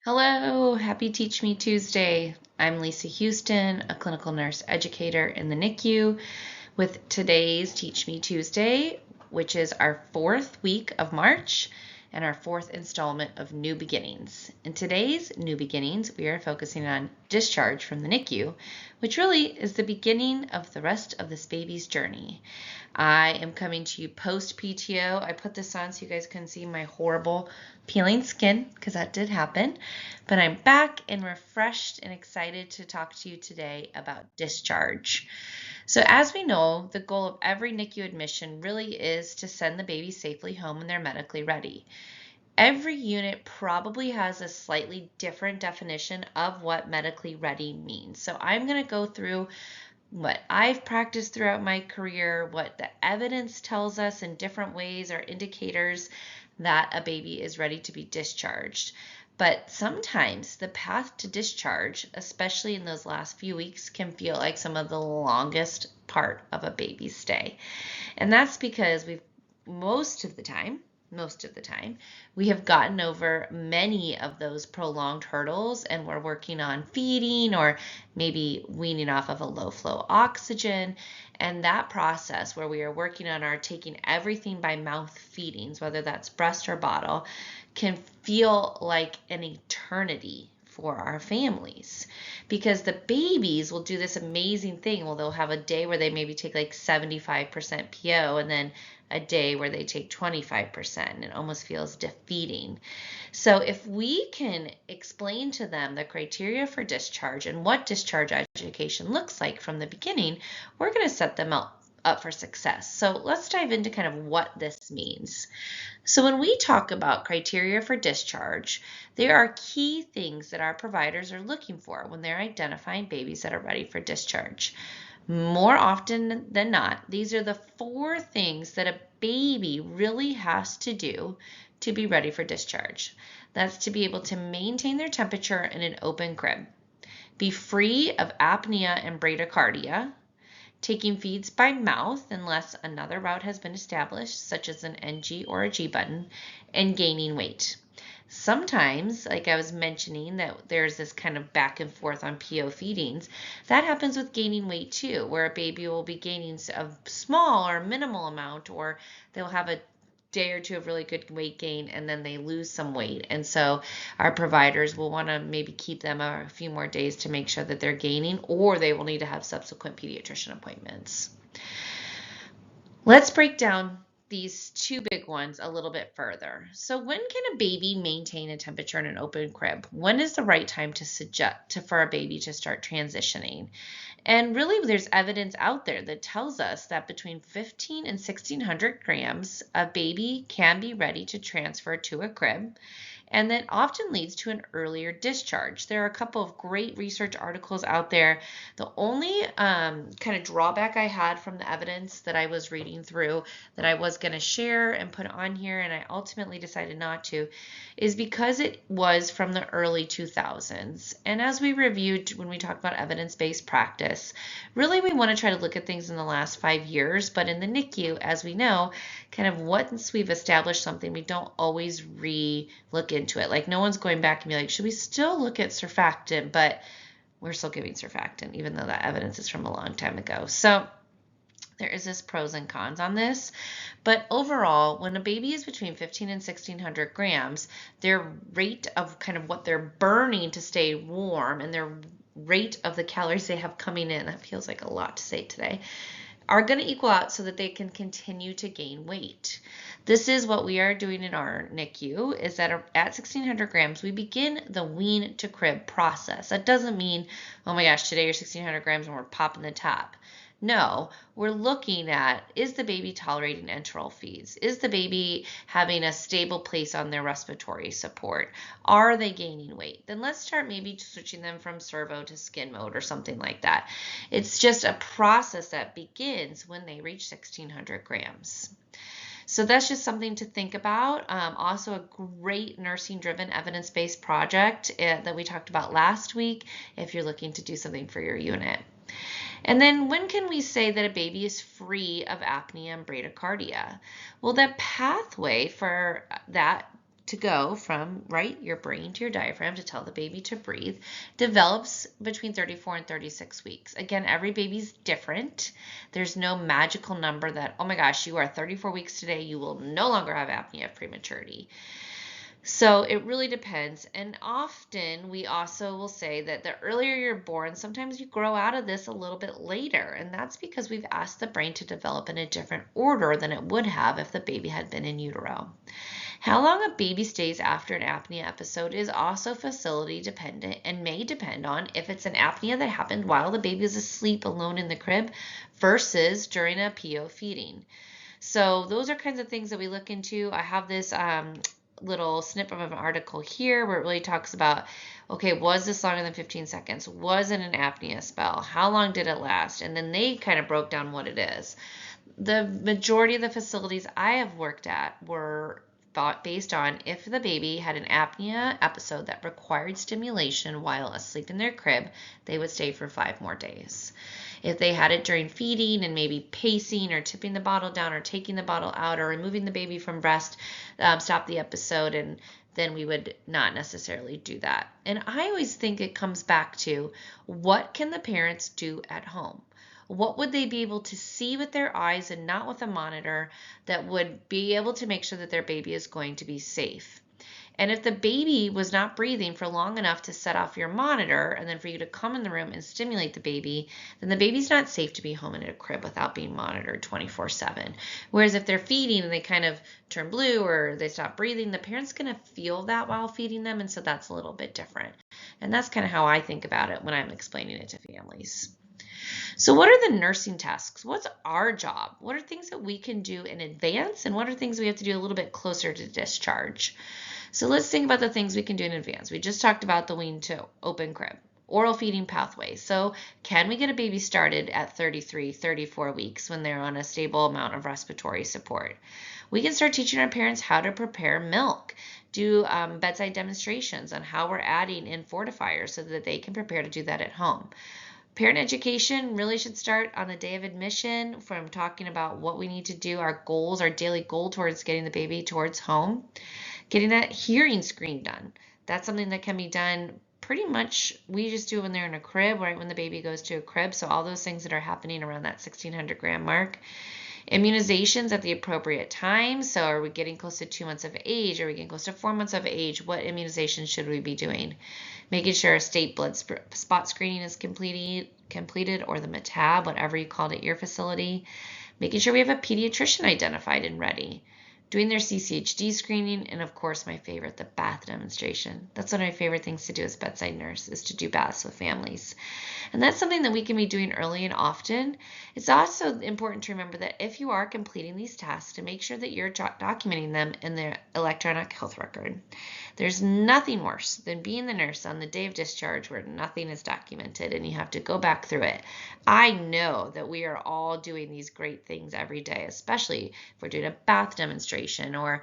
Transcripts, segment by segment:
Hello, happy Teach Me Tuesday. I'm Lisa Houston, a clinical nurse educator in the NICU, with today's Teach Me Tuesday, which is our fourth week of March and our fourth installment of New Beginnings. In today's New Beginnings, we are focusing on discharge from the NICU, which really is the beginning of the rest of this baby's journey. I am coming to you post PTO. I put this on so you guys can see my horrible peeling skin because that did happen. But I'm back and refreshed and excited to talk to you today about discharge. So as we know, the goal of every NICU admission really is to send the baby safely home when they're medically ready. Every unit probably has a slightly different definition of what medically ready means. So I'm going to go through what I've practiced throughout my career, what the evidence tells us in different ways or indicators that a baby is ready to be discharged. But sometimes the path to discharge, especially in those last few weeks, can feel like some of the longest part of a baby's stay. And that's because most of the time, we have gotten over many of those prolonged hurdles and we're working on feeding or maybe weaning off of a low flow oxygen. And that process where we are working on our taking everything by mouth feedings, whether that's breast or bottle, can feel like an eternity for our families because the babies will do this amazing thing. Well, they'll have a day where they maybe take like 75% PO and then a day where they take 25%, and it almost feels defeating. So if we can explain to them the criteria for discharge and what discharge education looks like from the beginning, we're going to set them up for success. So let's dive into kind of what this means. So when we talk about criteria for discharge, there are key things that our providers are looking for when they're identifying babies that are ready for discharge. More often than not, these are the 4 things that a baby really has to do to be ready for discharge. That's to be able to maintain their temperature in an open crib, be free of apnea and bradycardia, taking feeds by mouth unless another route has been established, such as an NG or a G button, and gaining weight. Sometimes, like I was mentioning, that there's this kind of back and forth on PO feedings. That happens with gaining weight too, where a baby will be gaining a small or minimal amount, or they'll have a day or two of really good weight gain and then they lose some weight. And so our providers will want to maybe keep them a few more days to make sure that they're gaining, or they will need to have subsequent pediatrician appointments. Let's break down these 2 big ones a little bit further. So when can a baby maintain a temperature in an open crib? When is the right time to suggest for a baby to start transitioning? And really, there's evidence out there that tells us that between 15 and 1600 grams, a baby can be ready to transfer to a crib, and that often leads to an earlier discharge. There are a couple of great research articles out there. The only kind of drawback I had from the evidence that I was reading through that I was going to share and put on here, and I ultimately decided not to, is because it was from the early 2000s. And as we reviewed when we talked about evidence-based practice, really we want to try to look at things in the last 5 years, but in the NICU, as we know, kind of once we've established something, we don't always look into it. Like no one's going back and be like, should we still look at surfactant? But we're still giving surfactant, even though that evidence is from a long time ago. So there is this pros and cons on this, but overall, when a baby is between 15 and 1600 grams, their rate of kind of what they're burning to stay warm and their rate of the calories they have coming in, that feels like a lot to say today, are going to equal out so that they can continue to gain weight. This is what we are doing in our NICU, is that at 1600 grams, we begin the wean to crib process. That doesn't mean, oh my gosh, today you're 1600 grams and we're popping the top. No, we're looking at, is the baby tolerating enteral feeds? Is the baby having a stable place on their respiratory support? Are they gaining weight? Then let's start maybe switching them from servo to skin mode or something like that. It's just a process that begins when they reach 1600 grams. So that's just something to think about. Also a great nursing-driven evidence-based project that we talked about last week if you're looking to do something for your unit. And then when can we say that a baby is free of apnea and bradycardia? Well, the pathway for that to go from, right, your brain to your diaphragm to tell the baby to breathe develops between 34 and 36 weeks. Again, every baby's different. There's no magical number that, oh my gosh, you are 34 weeks today, you will no longer have apnea of prematurity. So it really depends. And often we also will say that the earlier you're born, sometimes you grow out of this a little bit later. And that's because we've asked the brain to develop in a different order than it would have if the baby had been in utero. How long a baby stays after an apnea episode is also facility dependent and may depend on if it's an apnea that happened while the baby is asleep alone in the crib versus during a PO feeding. So those are kinds of things that we look into. I have this little snip of an article here where it really talks about, okay, was this longer than 15 seconds? Was it an apnea spell? How long did it last? And then they kind of broke down what it is. The majority of the facilities I have worked at were based on if the baby had an apnea episode that required stimulation while asleep in their crib, they would stay for 5 more days. If they had it during feeding and maybe pacing or tipping the bottle down or taking the bottle out or removing the baby from breast, stop the episode, and then we would not necessarily do that. And I always think it comes back to, what can the parents do at home? What would they be able to see with their eyes and not with a monitor that would be able to make sure that their baby is going to be safe? And if the baby was not breathing for long enough to set off your monitor and then for you to come in the room and stimulate the baby, then the baby's not safe to be home in a crib without being monitored 24/7. Whereas if they're feeding and they kind of turn blue or they stop breathing, the parent's going to feel that while feeding them, and so that's a little bit different. And that's kind of how I think about it when I'm explaining it to families. So what are the nursing tasks? What's our job? What are things that we can do in advance, and what are things we have to do a little bit closer to discharge? So let's think about the things we can do in advance. We just talked about the wean to open crib, oral feeding pathway. So can we get a baby started at 33, 34 weeks when they're on a stable amount of respiratory support? We can start teaching our parents how to prepare milk, do bedside demonstrations on how we're adding in fortifiers so that they can prepare to do that at home. Parent education really should start on the day of admission, from talking about what we need to do, our goals, our daily goal towards getting the baby towards home. Getting that hearing screen done. That's something that can be done pretty much, we just do it when they're in a crib, right when the baby goes to a crib. So all those things that are happening around that 1600 gram mark. Immunizations at the appropriate time. So are we getting close to 2 months of age? Are we getting close to 4 months of age? What immunizations should we be doing? Making sure state blood spot screening is completed, or the MATAB, whatever you called at your facility. Making sure we have a pediatrician identified and ready. Doing their CCHD screening, and of course my favorite, the bath demonstration. That's one of my favorite things to do as bedside nurse, is to do baths with families. And that's something that we can be doing early and often. It's also important to remember that if you are completing these tasks, to make sure that you're documenting them in the electronic health record. There's nothing worse than being the nurse on the day of discharge where nothing is documented and you have to go back through it. I know that we are all doing these great things every day, especially if we're doing a bath demonstration or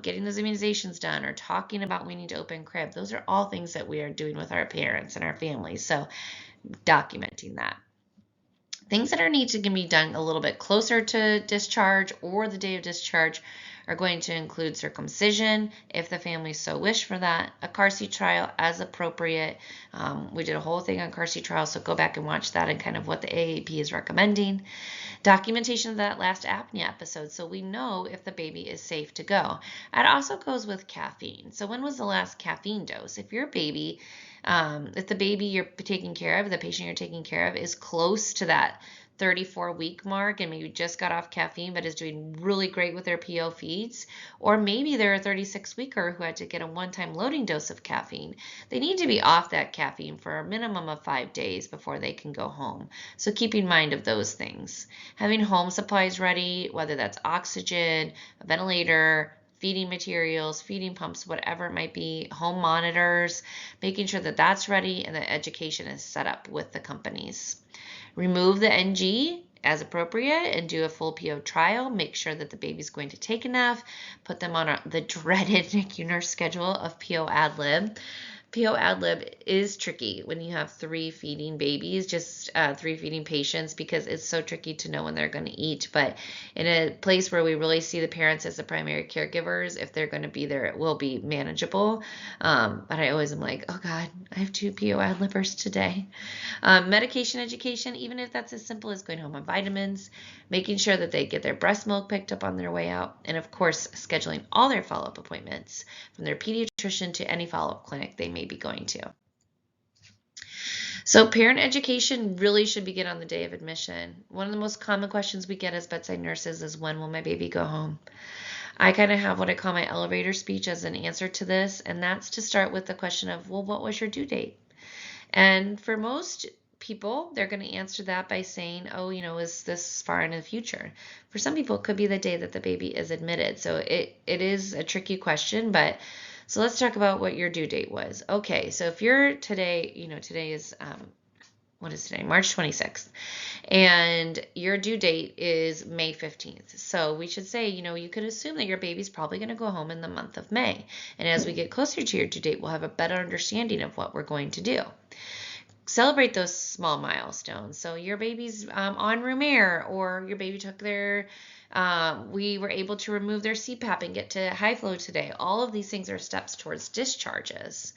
getting those immunizations done or talking about we need to open crib. Those are all things that we are doing with our parents and our families. So documenting that. Things that need to be done a little bit closer to discharge or the day of discharge are going to include circumcision, if the family so wish for that, a car seat trial as appropriate. We did a whole thing on car seat trial, so go back and watch that and kind of what the AAP is recommending. Documentation of that last apnea episode, so we know if the baby is safe to go. It also goes with caffeine. So when was the last caffeine dose? If your baby, if the baby you're taking care of, the patient you're taking care of, is close to that 34-week mark and maybe just got off caffeine but is doing really great with their PO feeds, or maybe they're a 36-weeker who had to get a one-time loading dose of caffeine, they need to be off that caffeine for a minimum of 5 days before they can go home. So keep in mind of those things. Having home supplies ready, whether that's oxygen, a ventilator, feeding materials, feeding pumps, whatever it might be, home monitors, making sure that that's ready and that education is set up with the companies. Remove the NG as appropriate and do a full PO trial. Make sure that the baby's going to take enough. Put them on the dreaded NICU nurse schedule of PO ad lib. PO ad lib is tricky when you have 3 feeding babies, just 3 feeding patients, because it's so tricky to know when they're going to eat. But in a place where we really see the parents as the primary caregivers, if they're going to be there, it will be manageable. But I always am like, oh God, I have 2 PO ad libbers today. Medication education, even if that's as simple as going home on vitamins, making sure that they get their breast milk picked up on their way out, and of course, scheduling all their follow-up appointments from their pediatrician to any follow-up clinic they may be going to. So parent education really should begin on the day of admission. One of the most common questions we get as bedside nurses is, when will my baby go home? I kind of have what I call my elevator speech as an answer to this, and that's to start with the question of, well, what was your due date? And for most people, they're going to answer that by saying, oh, is this far in the future? For some people, it could be the day that the baby is admitted. So it is a tricky question, but so let's talk about what your due date was. Okay, so if you're today, today is, what is today? March 26th. And your due date is May 15th. So we should say, you could assume that your baby's probably going to go home in the month of May. And as we get closer to your due date, we'll have a better understanding of what we're going to do. Celebrate those small milestones. So your baby's on room air, or your baby took their, we were able to remove their CPAP and get to high flow today. All of these things are steps towards discharges.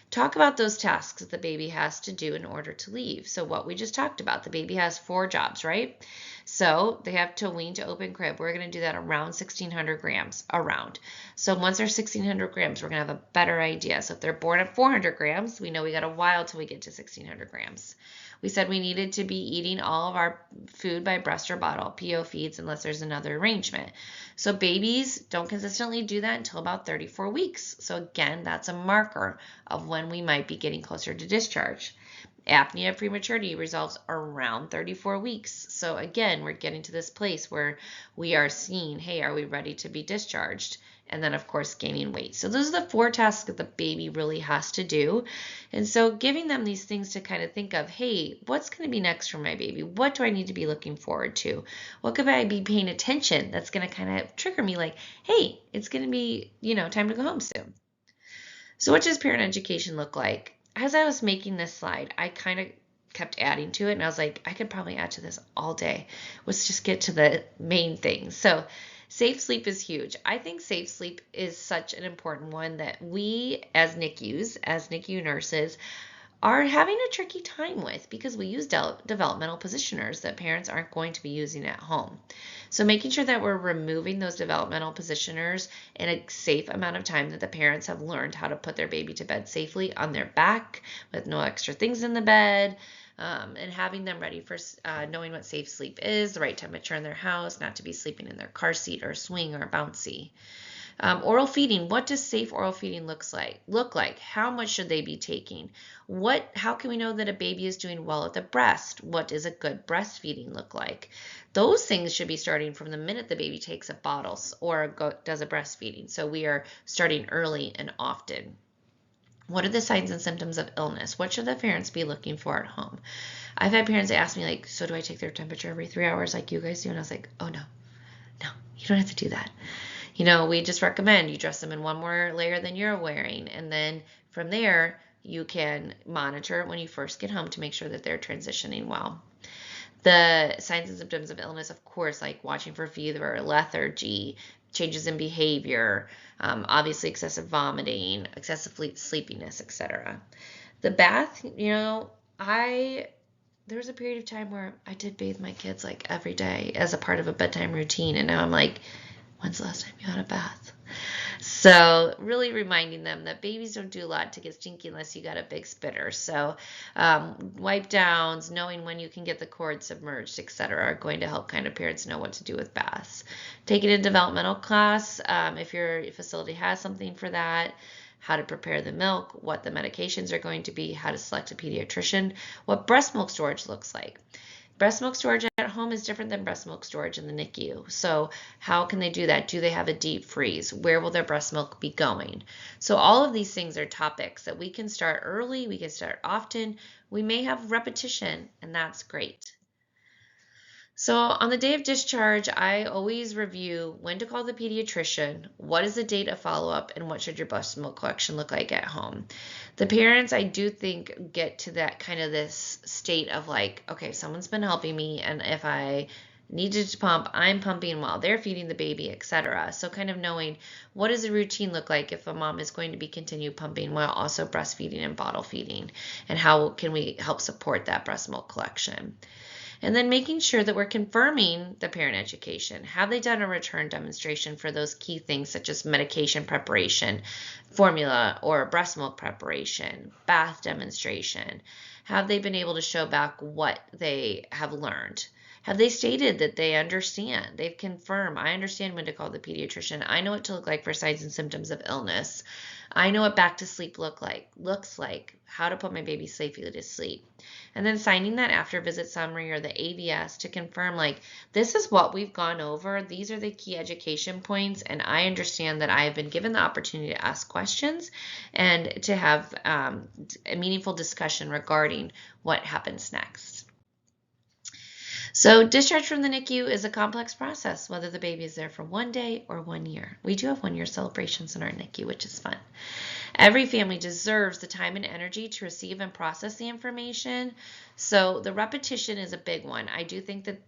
Talk about those tasks that the baby has to do in order to leave. So what we just talked about, the baby has 4 jobs, right? So they have to wean to open crib. We're going to do that around 1,600 grams, around. So once they're 1,600 grams, we're going to have a better idea. So if they're born at 400 grams, we know we got a while till we get to 1,600 grams. We said we needed to be eating all of our food by breast or bottle, PO feeds, unless there's another arrangement. So babies don't consistently do that until about 34 weeks. So again, that's a marker of when we might be getting closer to discharge. Apnea prematurity resolves around 34 weeks. So again, we're getting to this place where we are seeing, hey, are we ready to be discharged? And then, of course, gaining weight. So those are the 4 tasks that the baby really has to do. And so giving them these things to kind of think of, hey, what's going to be next for my baby? What do I need to be looking forward to? What could I be paying attention that's going to kind of trigger me like, hey, it's going to be, time to go home soon. So what does parent education look like? As I was making this slide, I kind of kept adding to it, and I was like, I could probably add to this all day. Let's just get to the main things. So safe sleep is huge. I think safe sleep is such an important one that we as NICUs, as NICU nurses, are having a tricky time with, because we use developmental positioners that parents aren't going to be using at home. So making sure that we're removing those developmental positioners in a safe amount of time, that the parents have learned how to put their baby to bed safely on their back with no extra things in the bed, and having them ready for knowing what safe sleep is, the right temperature in their house, not to be sleeping in their car seat or swing or bouncy. Oral feeding. What does safe oral feeding look like? How much should they be taking? How can we know that a baby is doing well at the breast? What does a good breastfeeding look like? Those things should be starting from the minute the baby takes a bottle or does a breastfeeding. So we are starting early and often. What are the signs and symptoms of illness? What should the parents be looking for at home? I've had parents ask me, like, so do I take their temperature every 3 hours like you guys do? And I was like, oh, no, you don't have to do that. We just recommend you dress them in one more layer than you're wearing. And then from there, you can monitor when you first get home to make sure that they're transitioning well. The signs and symptoms of illness, of course, like watching for fever, lethargy, changes in behavior, obviously excessive vomiting, excessive sleepiness, etc. The bath, there was a period of time where I did bathe my kids like every day as a part of a bedtime routine. And now I'm like, when's the last time you had a bath? So really reminding them that babies don't do a lot to get stinky unless you got a big spitter. So wipe downs, knowing when you can get the cord submerged, etc., are going to help kind of parents know what to do with baths. Take it in developmental class if your facility has something for that. How to prepare the milk, what the medications are going to be, how to select a pediatrician, what breast milk storage looks like. Breast milk storage at home is different than breast milk storage in the NICU. So how can they do that? Do they have a deep freeze? Where will their breast milk be going? So all of these things are topics that we can start early, we can start often. We may have repetition, and that's great. So on the day of discharge, I always review when to call the pediatrician, what is the date of follow-up, and what should your breast milk collection look like at home. The parents, I do think, get to that kind of this state of like, okay, someone's been helping me, and if I needed to pump, I'm pumping while they're feeding the baby, etc. So kind of knowing what does a routine look like if a mom is going to be continue pumping while also breastfeeding and bottle feeding, and how can we help support that breast milk collection. And then making sure that we're confirming the parent education. Have they done a return demonstration for those key things such as medication preparation, formula or breast milk preparation, bath demonstration? Have they been able to show back what they have learned? Have they stated that they understand? They've confirmed, I understand when to call the pediatrician. I know what to look like for signs and symptoms of illness. I know what back to sleep looks like, how to put my baby safely to sleep. And then signing that after visit summary or the AVS to confirm like, this is what we've gone over. These are the key education points. And I understand that I have been given the opportunity to ask questions and to have a meaningful discussion regarding what happens next. So discharge from the NICU is a complex process, whether the baby is there for 1 day or 1 year. We do have 1-year celebrations in our NICU, which is fun. Every family deserves the time and energy to receive and process the information. So the repetition is a big one. I do think that,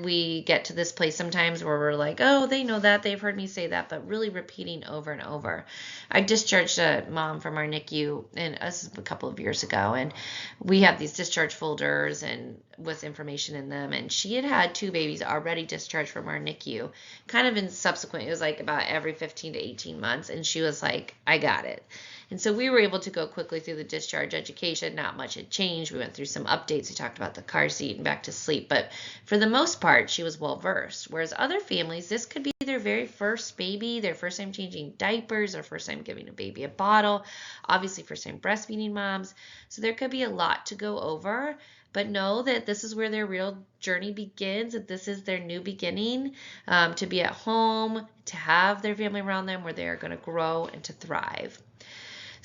we get to this place sometimes where we're like, oh, they know that, they've heard me say that, but really repeating over and over. I discharged a mom from our NICU and us a couple of years ago, and we have these discharge folders and with information in them, and she had 2 babies already discharged from our NICU, kind of in subsequent, it was like about every 15 to 18 months, and she was like, I got it. And so we were able to go quickly through the discharge education. Not much had changed. We went through some updates. We talked about the car seat and back to sleep. But for the most part, she was well versed. Whereas other families, this could be their very first baby, their first time changing diapers, their first time giving a baby a bottle, obviously first time breastfeeding moms. So there could be a lot to go over. But know that this is where their real journey begins, that this is their new beginning, to be at home, to have their family around them where they are going to grow and to thrive.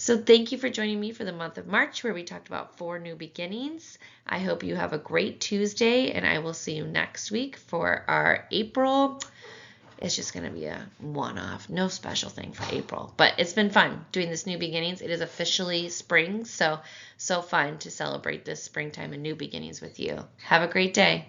So thank you for joining me for the month of March, where we talked about 4 new beginnings. I hope you have a great Tuesday, and I will see you next week for our April. It's just going to be a one-off, no special thing for April. But it's been fun doing this new beginnings. It is officially spring, so fun to celebrate this springtime and new beginnings with you. Have a great day.